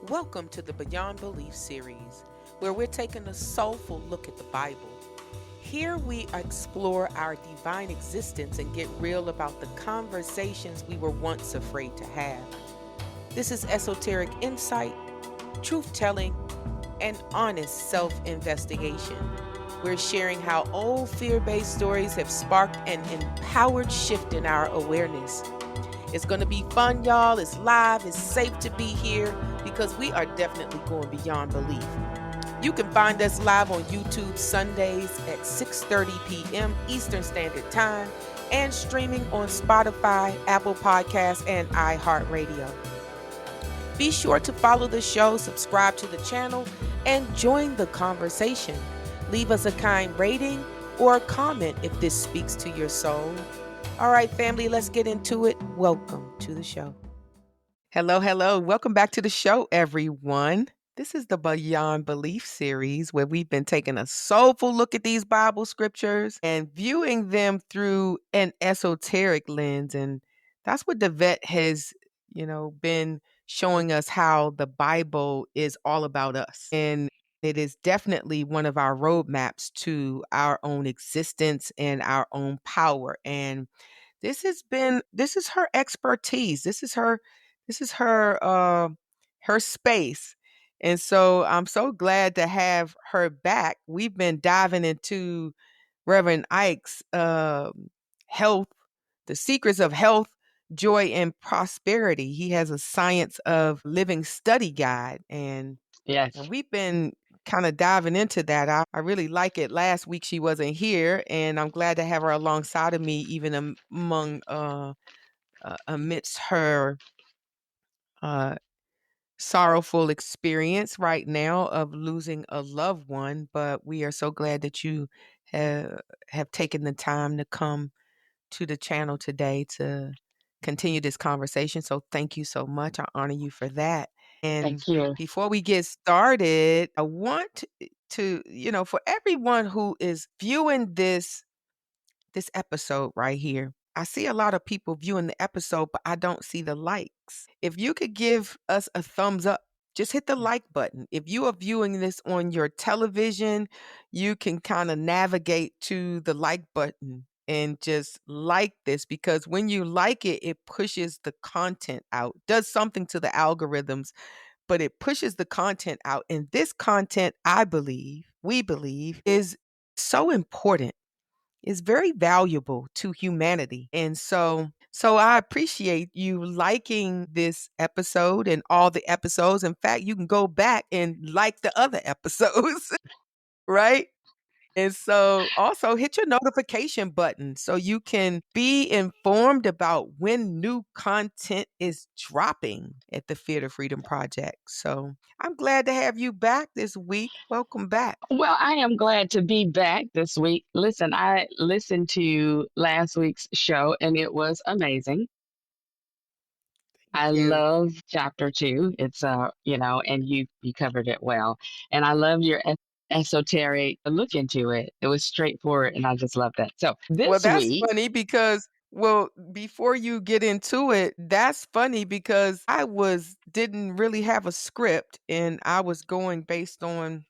Welcome to the Beyond Belief series, where we're taking a soulful look at the Bible. Here we explore our divine existence and get real about the conversations we were once afraid to have. This is esoteric insight, truth telling, and honest self investigation. We're sharing how old fear based stories have sparked an empowered shift in our awareness. It's going to be fun, y'all. It's live. It's safe to be here because we are definitely going beyond belief. You can find us live on YouTube Sundays at 6:30 p.m. Eastern Standard Time and streaming on Spotify, Apple Podcasts, and iHeartRadio. Be sure to follow the show, subscribe to the channel, and join the conversation. Leave us a kind rating or a comment if this speaks to your soul. All right, family, let's get into it. Welcome to the show. Hello, hello. Welcome back to the show, everyone. This is the Beyond Belief series where we've been taking a soulful look at these Bible scriptures and viewing them through an esoteric lens. And that's what the vet has, been showing us how the Bible is all about us. And it is definitely one of our roadmaps to our own existence and our own power. And this is her expertise. This is her her space. And so I'm so glad to have her back. We've been diving into Reverend Ike's health, the secrets of health, joy, and prosperity. He has a science of living study guide, and Yes. we've been kind of diving into that. I really like it. Last week she wasn't here, and I'm glad to have her alongside of me, even amidst her uh, sorrowful experience right now of losing a loved one. But we are so glad that you have taken the time to come to the channel today to continue this conversation. So thank you so much. I honor you for that. And Thank you. before we get started, I want to, for everyone who is viewing this episode right here, I see a lot of people viewing the episode, but I don't see the likes. If you could give us a thumbs up, just hit the like button. If you are viewing this on your television, you can kind of navigate to the like button and just like this, because when you like it, it pushes the content out, does something to the algorithms, but it pushes the content out. And this content, I believe, we believe, is so important, is very valuable to humanity. And so I appreciate you liking this episode and all the episodes. In fact, you can go back and like the other episodes, right? And so also hit your notification button so you can be informed about when new content is dropping at the Fear to Freedom Project. So I'm glad to have you back this week. Welcome back. Well, I am glad to be back this week. Listen, I listened to last week's show and it was amazing. Thank I you. love chapter 2. It's and you covered it well. And I love your esoteric look into it. It was straightforward and I just love that. So, Well, this that's week, funny because, well, before you get into it, that's funny because I didn't really have a script, and I was going based on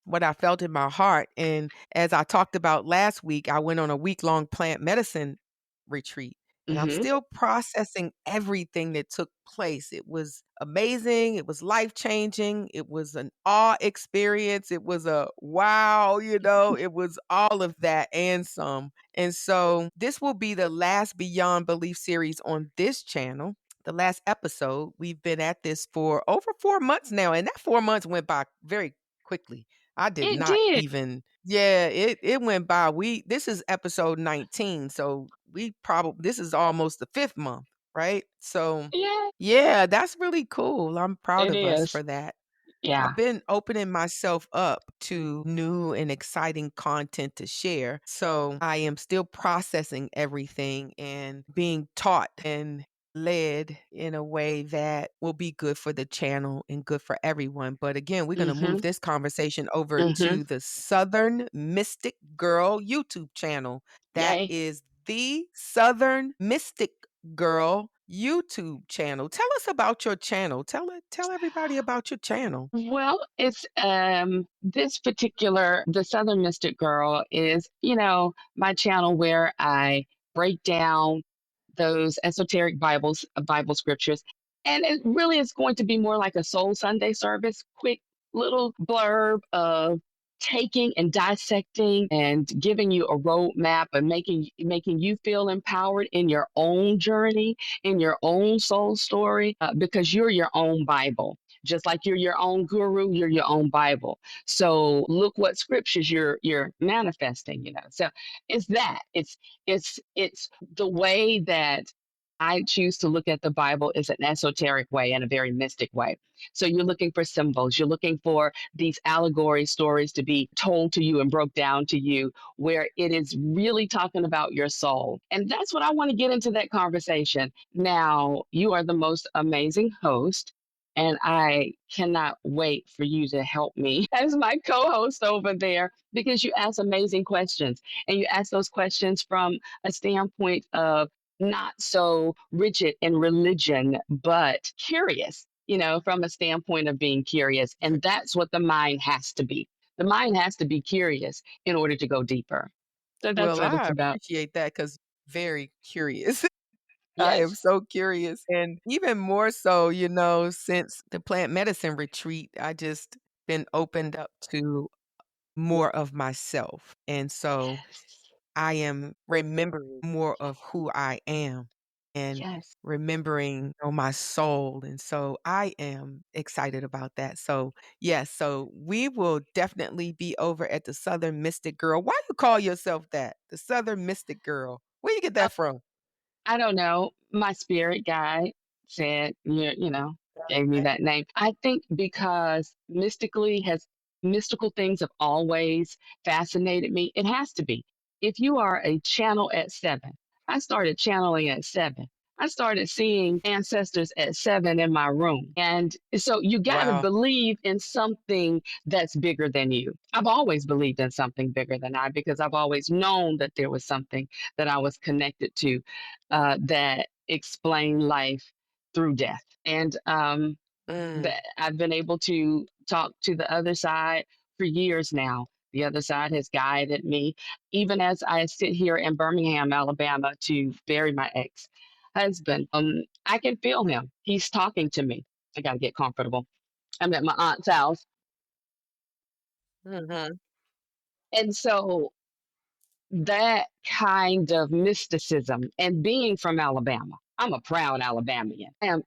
what I felt in my heart. And as I talked about last week, I went on a week-long plant medicine retreat. And I'm mhm, still processing everything that took place. It was amazing. It was life changing. It was an awe experience. It was a wow, it was all of that and some. And so this will be the last Beyond Belief series on this channel. The last episode. We've been at this for over 4 months now, and that 4 months went by very quickly. I did it not did. even, yeah, it went by. This is episode 19, so we probably, this is almost the 5th month, right? So, Yeah, yeah, that's really cool. I'm proud it of us is. for that. Yeah. I've been opening myself up to new and exciting content to share. So I am still processing everything and being taught and led in a way that will be good for the channel and good for everyone. But again, we're going to move Mhm. this conversation over Mhm. to the Southern Mystic Girl YouTube channel. That Yay. is the Southern Mystic Girl YouTube channel. Tell us about your channel. Tell everybody about your channel. Well, it's this particular the Southern Mystic Girl is, my channel where I break down those esoteric Bible scriptures. And it really is going to be more like a Soul Sunday service, quick little blurb of taking and dissecting and giving you a roadmap and making you feel empowered in your own journey, in your own soul story, because you're your own Bible. Just like you're your own guru, you're your own Bible. So look what scriptures you're manifesting. So it's that. It's the way that I choose to look at the Bible is an esoteric way and a very mystic way. So you're looking for symbols, you're looking for these allegory stories to be told to you and broke down to you, where it is really talking about your soul. And that's what I want to get into that conversation. Now, you are the most amazing host. And I cannot wait for you to help me as my co host over there because you ask amazing questions. And you ask those questions from a standpoint of not so rigid in religion, but curious, from a standpoint of being curious. And that's what the mind has to be. The mind has to be curious in order to go deeper. So that's Well, what I it's about. appreciate that because very curious. I am Yes. so curious. And even more so, since the plant medicine retreat, I just been opened up to more of myself. And so Yes. I am remembering more of who I am and Yes. remembering, my soul. And so I am excited about that. So, yes, so we will definitely be over at the Southern Mystic Girl. Why you call yourself that? The Southern Mystic Girl. Where you get that from? I don't know. My spirit guide said, gave me that name. I think because mystical things have always fascinated me. It has to be. If you are a channel at 7, I started channeling at 7. I started seeing ancestors at 7 in my room. And so you got to Wow. believe in something that's bigger than you. I've always believed in something bigger than I because I've always known that there was something that I was connected to that explain life through death. And Mm. that I've been able to talk to the other side for years now. The other side has guided me, even as I sit here in Birmingham, Alabama, to bury my ex husband. I can feel him. He's talking to me. I got to get comfortable. I'm at my aunt's house. Mhm. And so that kind of mysticism and being from Alabama. I'm a proud Alabamian. I am.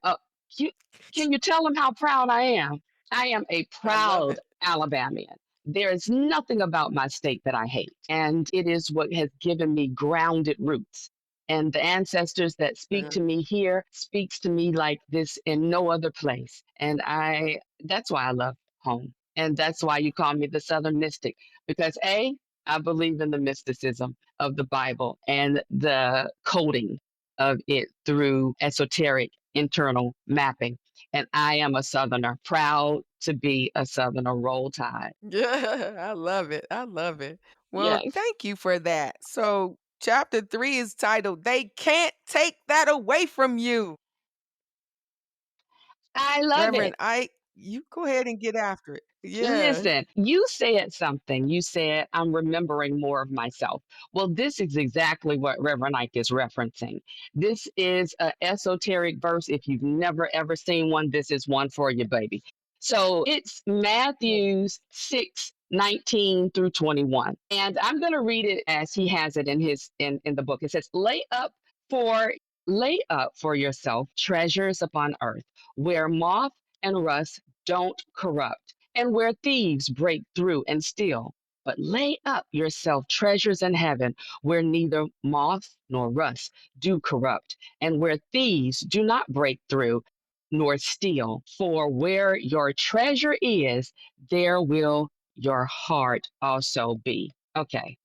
You, can you tell them how proud I am? I am a I love proud it. Alabamian. There is nothing about my state that I hate, and it is what has given me grounded roots. And the ancestors that speak to Mm. me here speaks to me like this in no other place. And that's why I love home. And that's why you call me the Southern Mystic, because I believe in the mysticism of the Bible and the coding of it through esoteric internal mapping. And I am a Southerner, proud to be a Southerner. Roll Tide. Yeah, I love it. I love it. Well, Yes, thank you for that. So, chapter 3 is titled They Can't Take That Away from You. I love Reverend it. Ike, you go ahead and get after it. Yeah. Listen, you said something. You said, I'm remembering more of myself. Well, this is exactly what Reverend Ike is referencing. This is an esoteric verse. If you've never ever seen one, this is one for you, baby. So it's Matthew's 6:19 through 21. And I'm going to read it as he has it in the book. It says, for lay up for yourself treasures upon earth, where moth and rust don't corrupt, and where thieves break through and steal. But lay up yourself treasures in heaven, where neither moth nor rust do corrupt, and where thieves do not break through nor steal. For where your treasure is, there will your heart also be. Okay,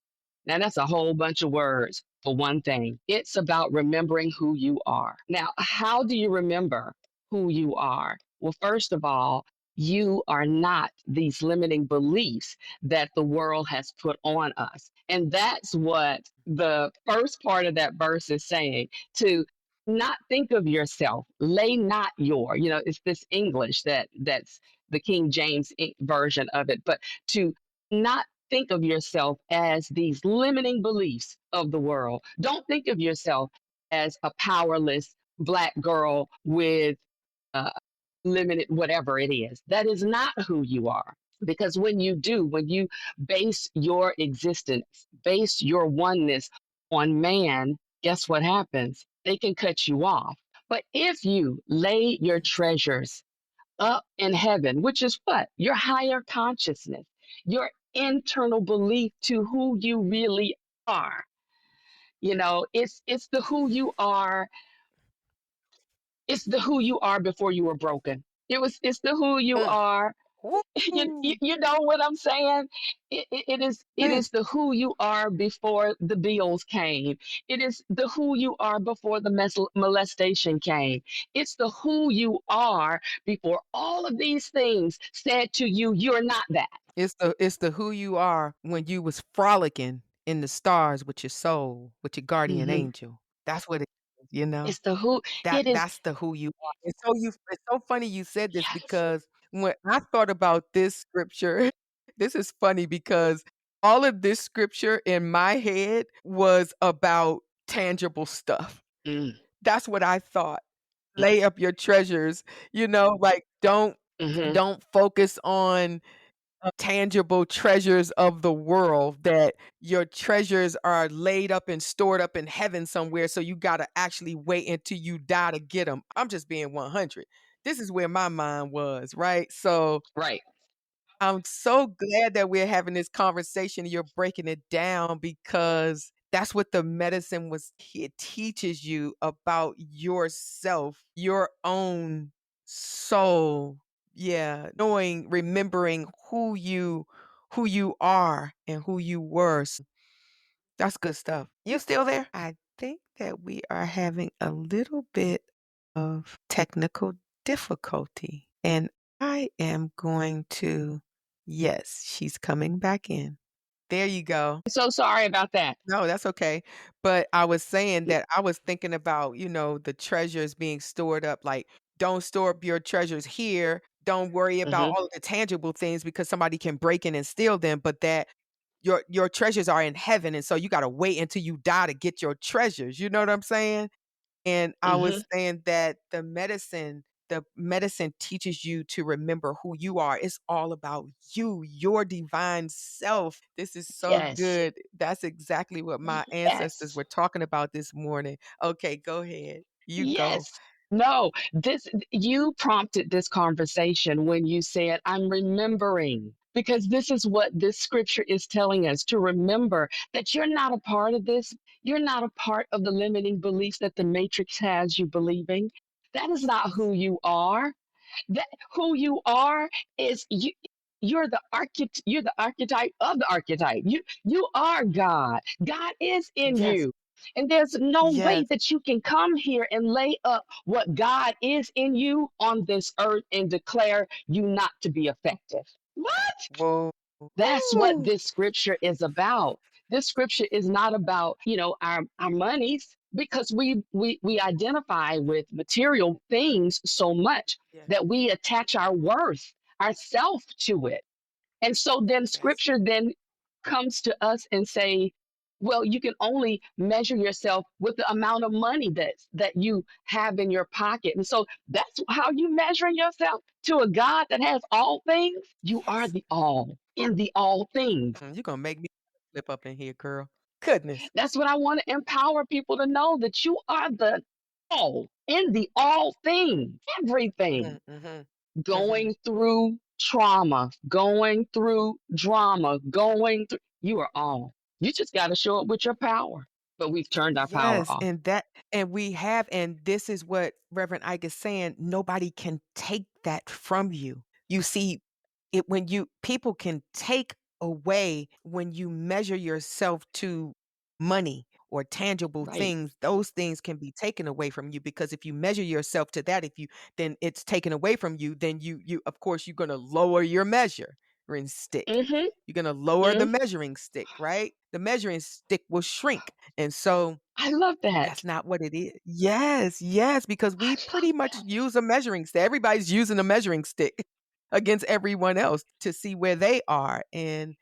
now, that's a whole bunch of words for one thing. It's about remembering who you are. Now, how do you remember who you are? Well, first of all, you are not these limiting beliefs that the world has put on us. And that's what the first part of that verse is saying to not think of yourself, lay not your, it's this English that's the King James version of it, but to not think of yourself as these limiting beliefs of the world. Don't think of yourself as a powerless black girl with uh, limited whatever it is. That is not who you are. Because when you base your existence, base your oneness on man, guess what happens? They can cut you off. But if you lay your treasures up in heaven, which is what? Your higher consciousness, your internal belief to who you really are. It's the who you are, it's the who you are before you were broken. It's the who you Mm. are. Woo. You know what I'm saying? It is Yes. the who you are before the bills came. It is the who you are before the molestation came. It's the who you are before all of these things said to you, you're not that. It's the who you are when you was frolicking in the stars with your soul, with your guardian Hmm. angel. That's what it is, you know? It's the who. That It is. that's the who you are. It's so funny you said this Yes. because when I thought about this scripture, this is funny because all of this scripture in my head was about tangible stuff. Mm, That's what I thought. Lay up your treasures, like mm-hmm. don't focus on tangible treasures of the world, that your treasures are laid up and stored up in heaven somewhere, so you gotta actually wait until you die to get them. I'm just being 100. This is where my mind was, right? So, Right. I'm so glad that we're having this conversation and you're breaking it down because that's what the medicine it teaches you about yourself, your own soul. Yeah, knowing, remembering who you are and who you were. That's good stuff. You still there? I think that we are having a little bit of technical difficulty, and I am going to yes, she's coming back in. There you go. So sorry about that. No, that's okay. But I was saying that I was thinking about, the treasures being stored up, like, don't store up your treasures here. Don't worry about Hmm. all of the tangible things because somebody can break in and steal them, but that your treasures are in heaven, and so you gotta wait until you die to get your treasures, you know what I'm saying? And I Hmm. was saying that the medicine teaches you to remember who you are. It's all about you, your divine self. This is so Yes. good. That's exactly what my ancestors Yes. were talking about this morning. Okay, go ahead. You go. Yes. No, this you prompted this conversation when you said, I'm remembering. Because this is what this scripture is telling us to remember that you're not a part of this. You're not a part of the limiting beliefs that the matrix has you believing. That is not who you are. That who you are is you. You're the archetype of the archetype. You are God. God is in Yes. you. And there's no way Yes. that you can come here and lay up what God is in you on this earth and declare you not to be effective. What? Whoa. That's what Woo. this scripture is about. This scripture is not about, our monies, because we identify with material things so much Yes. that we attach our worth, our self to it. And so then Yes. scripture then comes to us and say, well, you can only measure yourself with the amount of money that you have in your pocket. And so that's how you measure yourself to a God that has all things. You are Yes. the all Woo. in the all things. You're gonna make me slip up in here, girl. Goodness. That's what I want to empower people to know, that you are the all in the all things, everything. Mhm. Mhm. Going through trauma, going through drama, going through, you are all. You just got to show up with your power. But we've turned our power Yes, off. and this is what Reverend Ike is saying, nobody can take that from you. You see, it when you people can take away when you measure yourself to money or tangible Right. things, those things can be taken away from you because if you measure yourself to that, if you then it's taken away from you, then you of course you're gonna lower your measure. stick. Mhm. You're going to lower the Mhm. measuring stick, right? The measuring stick will shrink. And so I love that. that's not what it is. Yes, yes, because I we love pretty much that. use a measuring stick. Everybody's using a measuring stick against everyone else to see where they are. And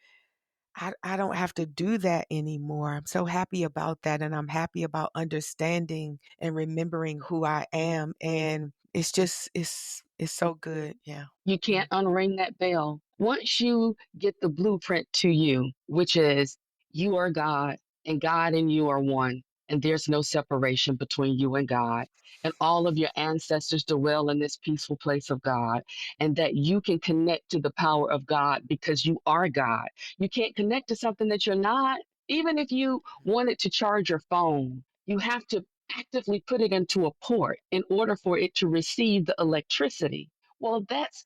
I don't have to do that anymore. I'm so happy about that. And I'm happy about understanding and remembering who I am. And it's just, it's so good. Yeah. You Yeah. can't unring that bell. Once you get the blueprint to you, which is you are God and God and you are one, and there's no separation between you and God, and all of your ancestors dwell in this peaceful place of God, and that you can connect to the power of God because you are God. You can't connect to something that you're not. Even if you wanted to charge your phone, you have to actively put it into a port in order for it to receive the electricity. Well, that's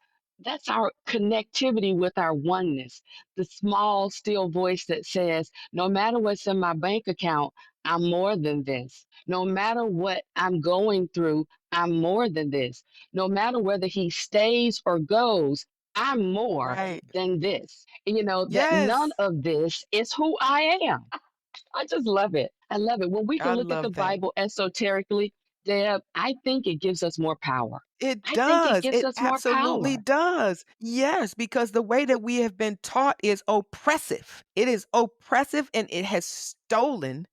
our connectivity with our oneness. The small, still voice that says, no matter what's in my bank account, I'm more than this. No matter what I'm going through, I'm more than this. No matter whether he stays or goes, I'm more Right. than this. And that none Yes. of this is who I am. I just love it. I love it. When we can I look at the love that. Bible esoterically, Deb, I think it gives us more power. It I think it does. gives It us more absolutely power. does. Yes, because the way that we have been taught is oppressive. It is oppressive and it has stolen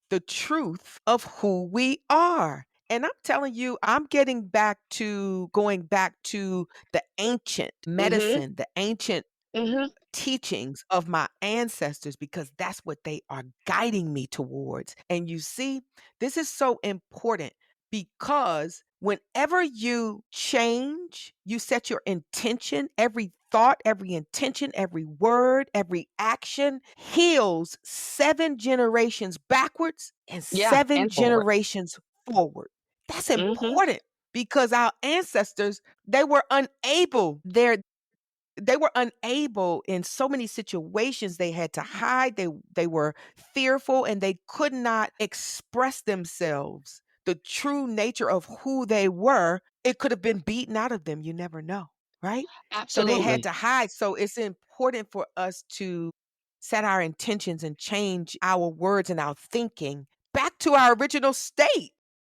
the truth of who we are. And I'm telling you, I'm getting back to going back to the ancient Mhm. medicine, the ancient Mhm. teachings of my ancestors because that's what they are guiding me towards. And you see, this is so important because whenever you change, you set your intention, every thought, every intention, every word, every action heals 7 generations backwards and Yeah, seven and forward. generations forward. That's Mhm. important because our ancestors, they were unable, they were unable in so many situations. They had to hide, they were fearful, and they could not express themselves, the true nature of who they were. It could have been beaten out of them, you never know, right? So they had Absolutely. to hide. So it's important for us to set our intentions and change our words and our thinking back to our original state,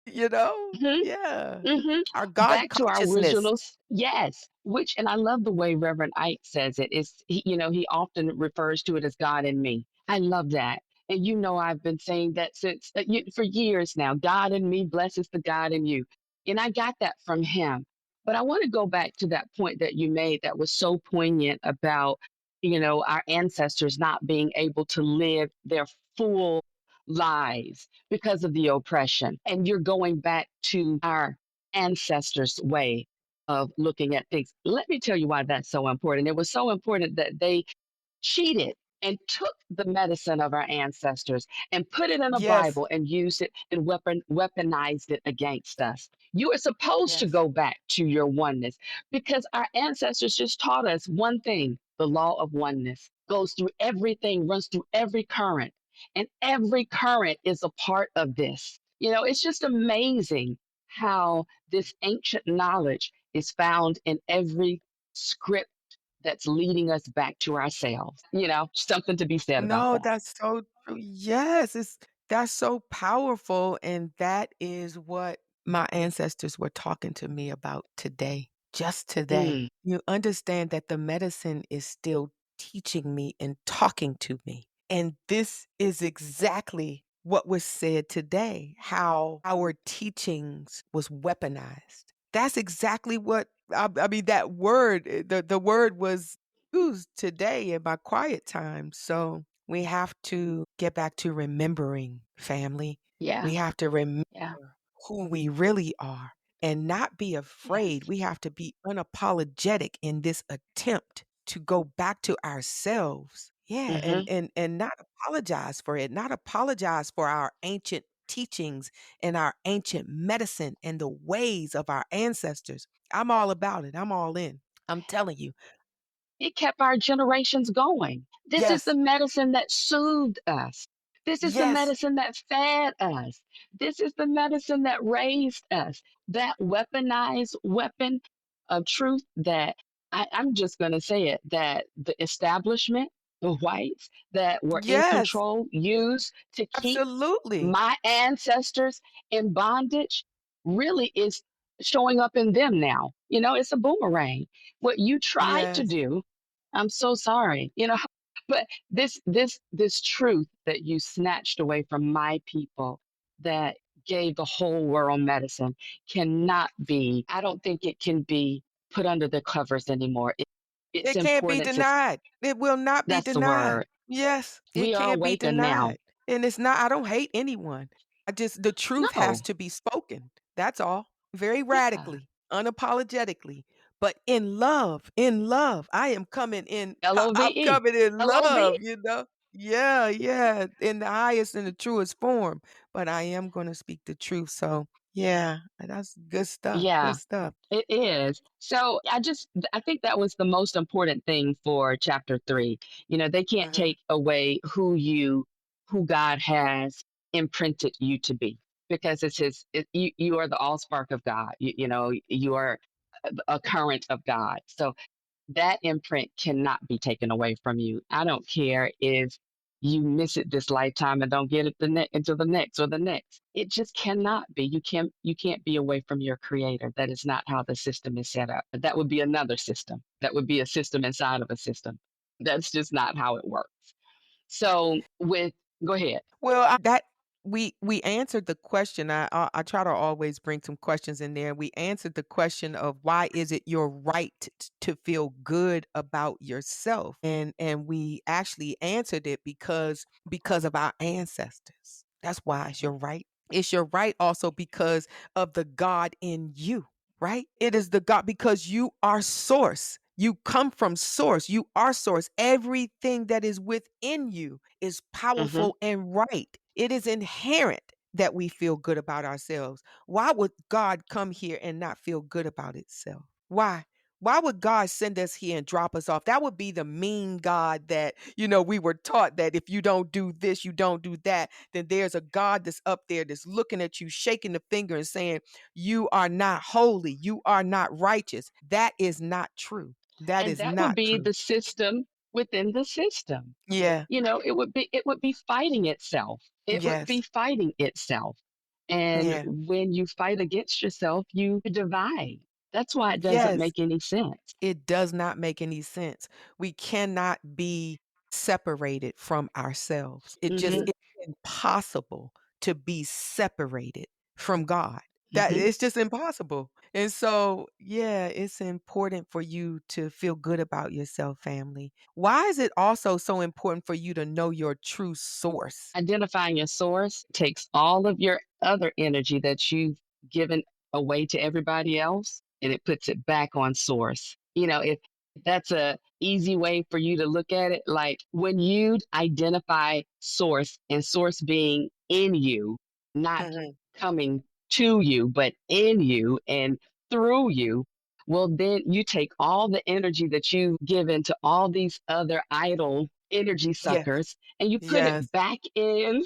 you know? Mhm. Yeah. Mhm. Our God Back to our consciousness. originals. Yes. Which, and I love the way Reverend Ike says it. He often refers to it as God in me. I love that. And I've been saying that since for years now. God in me blesses the God in you. And I got that from him. But I want to go back to that point that you made that was so poignant about, our ancestors not being able to live their full lives because of the oppression. And you're going back to our ancestors' way of looking at things. Let me tell you why that's so important. It was so important that they cheated and took the medicine of our ancestors and put it in a Yes. Bible and used it and weaponized it against us. You are supposed to Yes. go back to your oneness because our ancestors just taught us one thing: the law of oneness goes through everything, runs through every current, and every current is a part of this. It's just amazing how this ancient knowledge is found in every script that's leading us back to ourselves. Something to be said about No, that. that's so true. Yes, that's so powerful, and that is what my ancestors were talking to me about today, just today. Mm, You understand that the medicine is still teaching me and talking to me. And this is exactly what was said today, how our teachings was weaponized. That's exactly what I mean, that word, the word was used today in my quiet time. So we have to get back to remembering, family. yeah, We have to remember yeah, who we really are and not be afraid. yes. We have to be unapologetic in this attempt to go back to ourselves. Yeah, and Hmm. and not apologize for it, not apologize for our ancient teachings and our ancient medicine and the ways of our ancestors. I'm all about it. I'm all in. I'm telling you. It kept our generations going. This is the Yes. medicine that soothed us. This is the Yes. medicine that fed us. This is the medicine that raised us. That weaponized weapon of truth that I'm just going to say it that the establishment, the whites that were in Yes, control, used to keep absolutely. my ancestors in bondage really is showing up in them now. It's a boomerang. What you tried to Yes. do, I'm so sorry, but this truth that you snatched away from my people that gave the whole world medicine cannot be, I don't think it can be put under the covers anymore. It's It can't be important to denied. It will not be that's the denied. word. Yes, it We are can't be awakened now. denied. And it's not I don't hate anyone. I just the truth has No. to be spoken. That's all. Very Yeah. radically, unapologetically, but in love. I am coming in I'm Love. coming in Love. love, you know? Yeah, yeah, in the highest and the truest form, but I am gonna speak the truth, so yeah, that's good Yeah, stuff. it is. So I think that was the most important thing for chapter 3. They can't Mhm. take away who God has imprinted you to be because you are the allspark of God. You are a current of God. So that imprint cannot be taken away from you. I don't care if you miss it this lifetime and don't get it until the next or the next. It just cannot be. You can't be away from your creator. That is not how the system is set up. That would be another system. That would be a system inside of a system. That's just not how it works. So with Go ahead. Well, that we answered the question. I try to always bring some questions in there. We answered the question of why is it your right to feel good about yourself, and we actually answered it because of our ancestors. That's why it's your right. It's your right also because of the God in you, right? It is the God because you are source. You come from source. You are source. Everything that is within you is Hmm. powerful and right. It is inherent that we feel good about ourselves. Why would God come here and not feel good about itself? Why? Why would God send us here and drop us off? That would be the mean God that, we were taught that if you don't do this, you don't do that, then there's a God that's up there that's looking at you, shaking the finger and saying, you are not holy. You are not righteous. That is not true. That And is that would not be true. the system within the system. Yeah. It would be fighting itself. It would be Yes. fighting itself. And Yeah. when you fight against yourself, you divide. That's why it doesn't Yes. make any sense. It does not make any sense. We cannot be separated from ourselves. Mhm. It's impossible to be separated from God. That Mhm. it's just impossible. And so, yeah, it's important for you to feel good about yourself, family. Why is it also so important for you to know your true source? Identifying your source takes all of your other energy that you've given away to everybody else and it puts it back on source. If that's a easy way for you to look at it, like when you identify source and source being in you, not Mhm. coming to you, but in you and through you, well, then you take all the energy that you've given to all these other idle energy Yes. suckers and you put Yes. it back in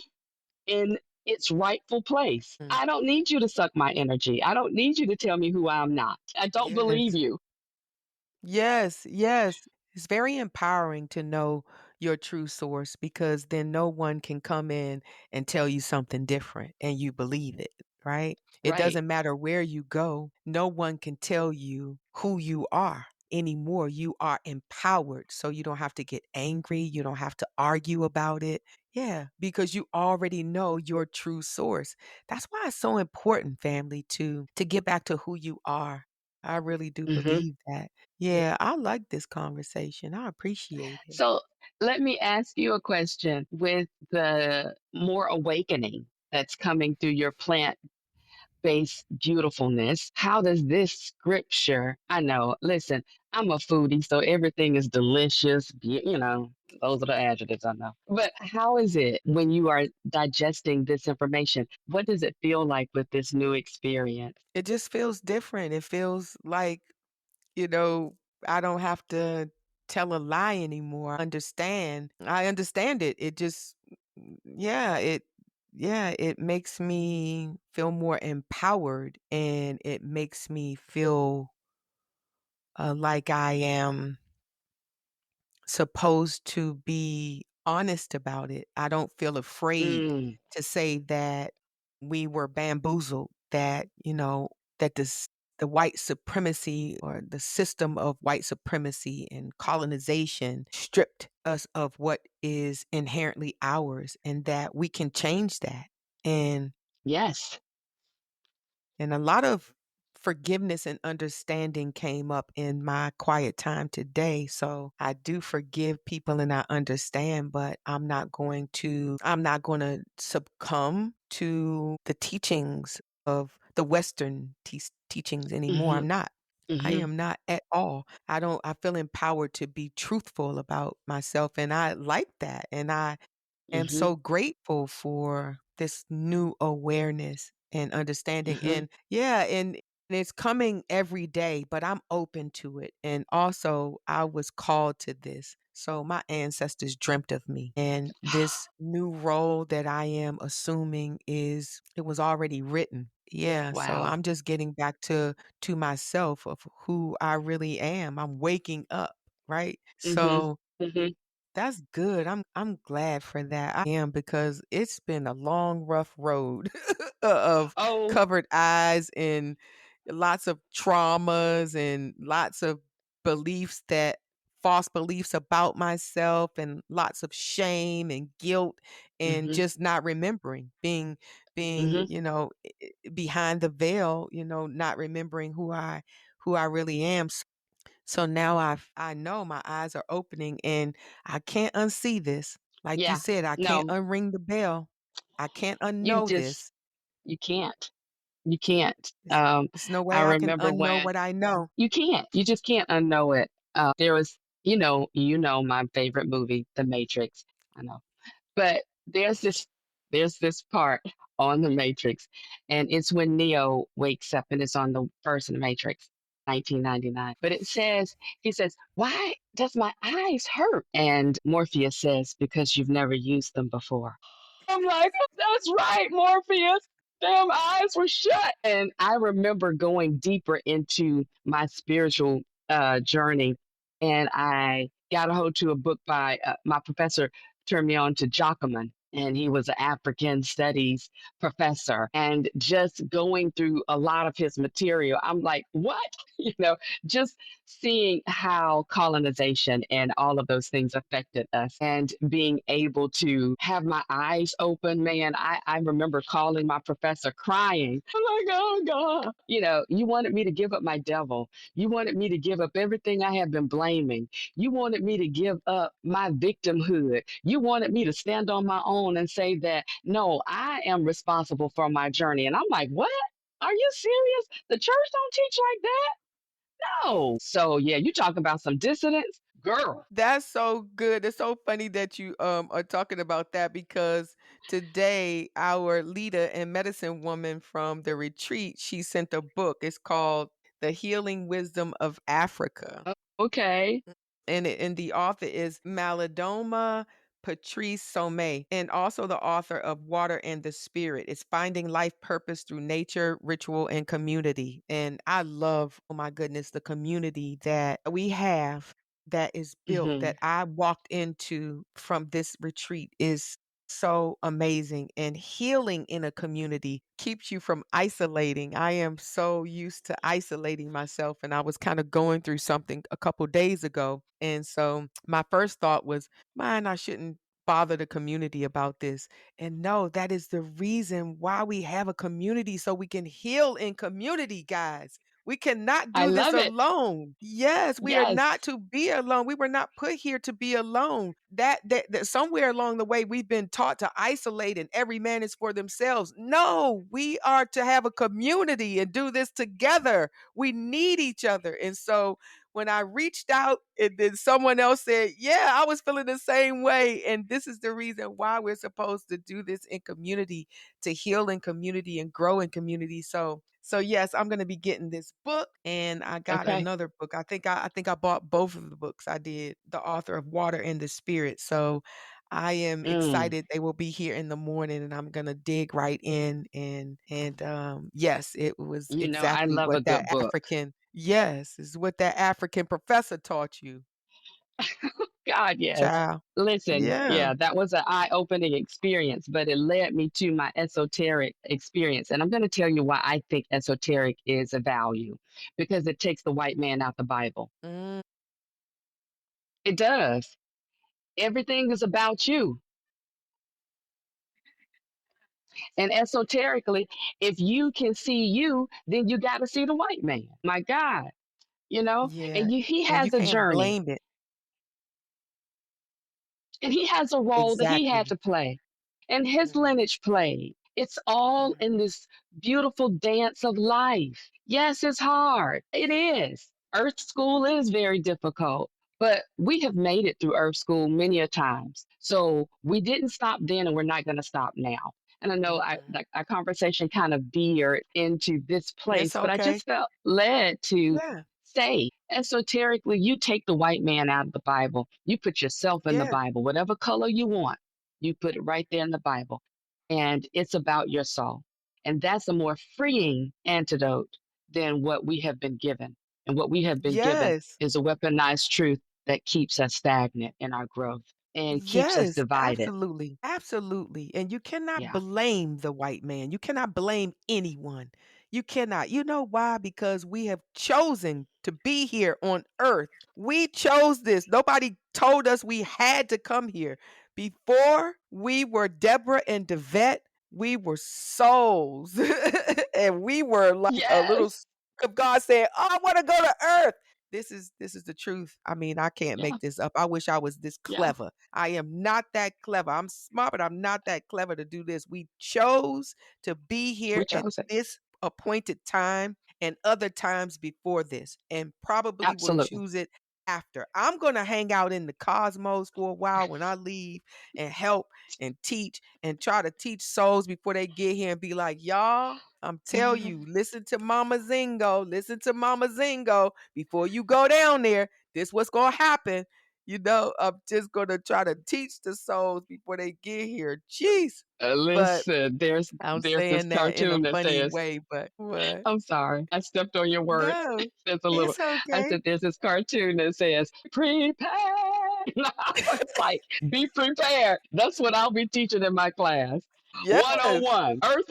its rightful place. Mm. I don't need you to suck my energy. I don't need you to tell me who I'm not. I don't believe Yes. you. Yes, yes. It's very empowering to know your true source because then no one can come in and tell you something different and you believe it, right? It Right. doesn't matter where you go, no one can tell you who you are anymore. You are empowered, so you don't have to get angry, you don't have to argue about it. Yeah, because you already know your true source. That's why it's so important, family, to get back to who you are. I really do Hmm. believe that. Yeah, I like this conversation. I appreciate it. So let me ask you a question with the more awakening that's coming through your plant based beautifulness. How does this scripture, I know, listen, I'm a foodie, so everything is delicious. Those are the adjectives I know. But how is it when you are digesting this information? What does it feel like with this new experience? It just feels different. It feels like, you know, I don't have to tell a lie anymore. I understand it. It just yeah, it makes me feel more empowered and it makes me feel like I am supposed to be honest about it. I don't feel afraid Mm, to say that we were bamboozled, that, that the white supremacy or the system of white supremacy and colonization stripped us of what is inherently ours and that we can change that. And yes. and a lot of forgiveness and understanding came up in my quiet time today. So I do forgive people and I understand, but I'm not going to succumb to the teachings of the Western teachings anymore. Mhm, I'm not. I mhm, am not at all. I feel empowered to be truthful about myself and I like that. And I am mhm, so grateful for this new awareness and understanding. mhm. And yeah, and it's coming every day, but I'm open to it. And also, I was called to this. So my ancestors dreamt of me. And this new role that I am assuming it was already written. Yeah, so Wow. I'm just getting back to myself of who I really am. I'm waking up, right? Mhm, So mhm. that's good. I'm glad for that. I am because it's been a long, rough road of Oh, covered eyes and lots of traumas and lots of beliefs that false beliefs about myself and lots of shame and guilt and mhm, just not remembering being mhm. behind the veil, not remembering who I really am. So now I know my eyes are opening and I can't unsee this. Like you Yeah. said, I can't No, unring the bell. I can't you unknow just this. you can't. You can't. There's, there's no I way I can remember unknow when what I know. you can't. You just can't unknow it. There was, my favorite movie, The Matrix. I know. But there's this part on The Matrix, and it's when Neo wakes up and it's on the first Matrix, 1999. But he says, "Why does my eyes hurt?" And Morpheus says, "Because you've never used them before." I'm like, "That's right, Morpheus. Damn eyes were shut." And I remember going deeper into my spiritual journey, and I got a hold to a book by my professor turned me on to Jacquemin, and he was an African studies professor. And just going through a lot of his material, I'm like, what? Just seeing how colonization and all of those things affected us and being able to have my eyes open, man. I remember calling my professor crying. I'm like, oh God. You wanted me to give up my devil. You wanted me to give up everything I have been blaming. You wanted me to give up my victimhood. You wanted me to stand on my own and say that, no, I am responsible for my journey. And I'm like, what? Are you serious? The church don't teach like that? No. So, yeah, you talk about some dissidence, girl. That's so good. It's so funny that you are talking about that because today our leader and medicine woman from the retreat, she sent a book. It's called The Healing Wisdom of Africa. Oh, okay. And the author is Malidoma Patrice Somé, and also the author of Water and the Spirit. It's finding life purpose through nature, ritual, and community. And I love, oh my goodness, the community that we have that is built Hmm. that I walked into from this retreat is so amazing. And healing in a community keeps you from isolating. I am so used to isolating myself, and I was kind of going through something a couple days ago. And so my first thought was, man, I shouldn't bother the community about this. And no, that is the reason why we have a community so we can heal in community, guys. We cannot I do this love it. alone. Yes, we are Yes. not to be alone. We were not put here to be alone. That somewhere along the way we've been taught to isolate and every man is for themselves. No, we are to have a community and do this together. We need each other. And so when I reached out and then someone else said, "Yeah, I was feeling the same way." And this is the reason why we're supposed to do this in community, to heal in community and grow in community. So yes, I'm going to be getting this book and I got Okay. another book. I think I bought both of the books. I did the author of Water and the Spirit. So I am Mm. excited they will be here in the morning, and I'm gonna dig right in yes, it was You know, I exactly love a what that good book. African yes, is what that African professor taught you, God, yes. child. Listen, Yeah. yeah, that was an eye-opening experience, but it led me to my esoteric experience. And I'm going to tell you why I think esoteric is a value because it takes the white man out the Bible. Mm, It does. Everything is about you. And esoterically, if you can see you, then you got to see the white man. My God, yeah, and he and you has a can't journey blame it. and he has a role that he had Exactly. to play and his Mhm, lineage played. It's all mhm, in this beautiful dance of life. Yes, it's hard. It is. Earth school is very difficult, but we have made it through Earth school many a times. So we didn't stop then and we're not going to stop now. And I know mhm. our conversation kind of veered into this It's place, but I okay. just felt led to Yeah, say esoterically, you take the white man out of the Bible, you put yourself in the yeah, Bible, whatever color you want, you put it right there in the Bible. And it's about your soul. And that's a more freeing antidote than what we have been given. And what we have been given yes. is a weaponized truth that keeps us stagnant in our growth and keeps us Yes, divided. absolutely, absolutely, and you cannot Yeah. blame the white man. You cannot blame anyone. You cannot. You know why? Because we have chosen to be here on earth. We chose this. Nobody told us we had to come here. Before we were Deborah and Devet, we were souls. And we were like a little Yes. s of God saying, "Oh, I wanna go to earth." This is the truth. I mean, I can't Yeah. make this up. I wish I was this Yeah. clever. I am not that clever. I'm smart, but I'm not that clever to do this. We chose to be here We at chose it. this appointed time and other times before this, and probably will Absolutely. choose it after. I'm going to hang out in the cosmos for a while when I leave and help and teach and try to teach souls before they get here and be like, y'all, I'm tell you, listen to Mama Zingo, listen to Mama Zingo before you go down there. This what's gonna happen. I'm just gonna try to teach the souls before they get here. Jeez. But Listen, I'm there's this saying that in a cartoon that funny says, way, but what? I'm sorry, I stepped on your words. No, There's a little it's I okay. said, "There's this cartoon that says, 'Prepare!'" It's like, "Be prepared." That's what I'll be teaching in my class. Yes. 101, Earth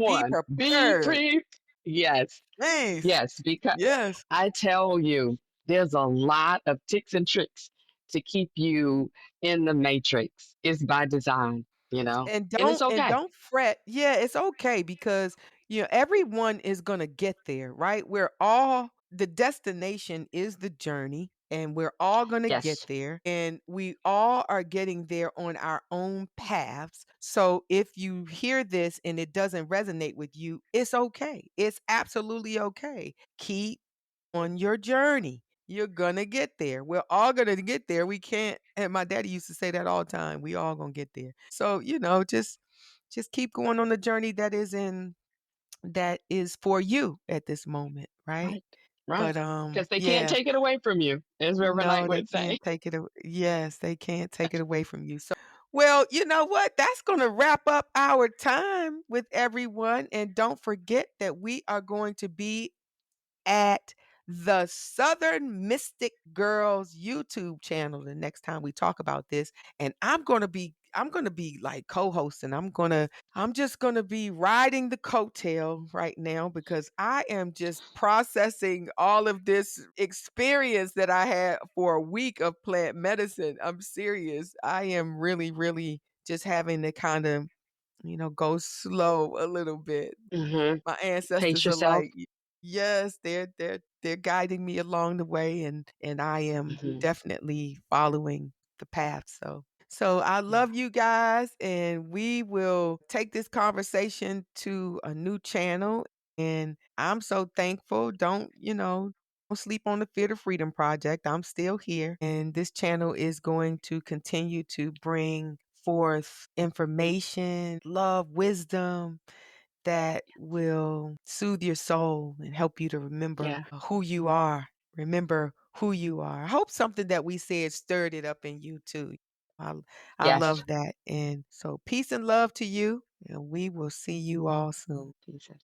Be 101, be prepared. pre Yes, Please. yes, because Yes. I tell you, there's a lot of tricks and tricks to keep you in the matrix. It's by design, And and it's okay. don't fret. Yeah, it's okay because everyone is going to get there, right? We're all the destination is the journey and we're all going to get Yes, there and we all are getting there on our own paths. So if you hear this and it doesn't resonate with you, it's okay. It's absolutely okay. Keep on your journey. You're gonna get there. We're all gonna get there. We can't and my daddy used to say that all the time. We all gonna get there. So, just keep going on the journey that is for you at this moment, right? right, right. But Because they can't yeah. take it away from you, as Reverend Ike No, they would can't say. take it away. Yes, they can't take it away from you. So, well, you know what? That's going to wrap up our time with everyone. And don't forget that we are going to be at the Southern Mystic Girls YouTube channel the next time we talk about this. And I'm gonna be like co-hosting. I'm just gonna be riding the coattail right now because I am just processing all of this experience that I had for a week of plant medicine. I'm serious. I am really, really just having to kind of, go slow a little bit. Mhm. My Pace ancestors are yourself. like, yes, they're guiding me along the way and I am Mhm. definitely following the path. So I Yeah. love you guys and we will take this conversation to a new channel and I'm so thankful. Don't sleep on the Fear to Freedom Project. I'm still here and this channel is going to continue to bring forth information, love, wisdom that will soothe your soul and help you to remember Yeah. who you are. Remember who you are. I hope something that we said stirred it up in you too. I I Yes. love that. And so peace and love to you, and we will see you all soon. Jesus.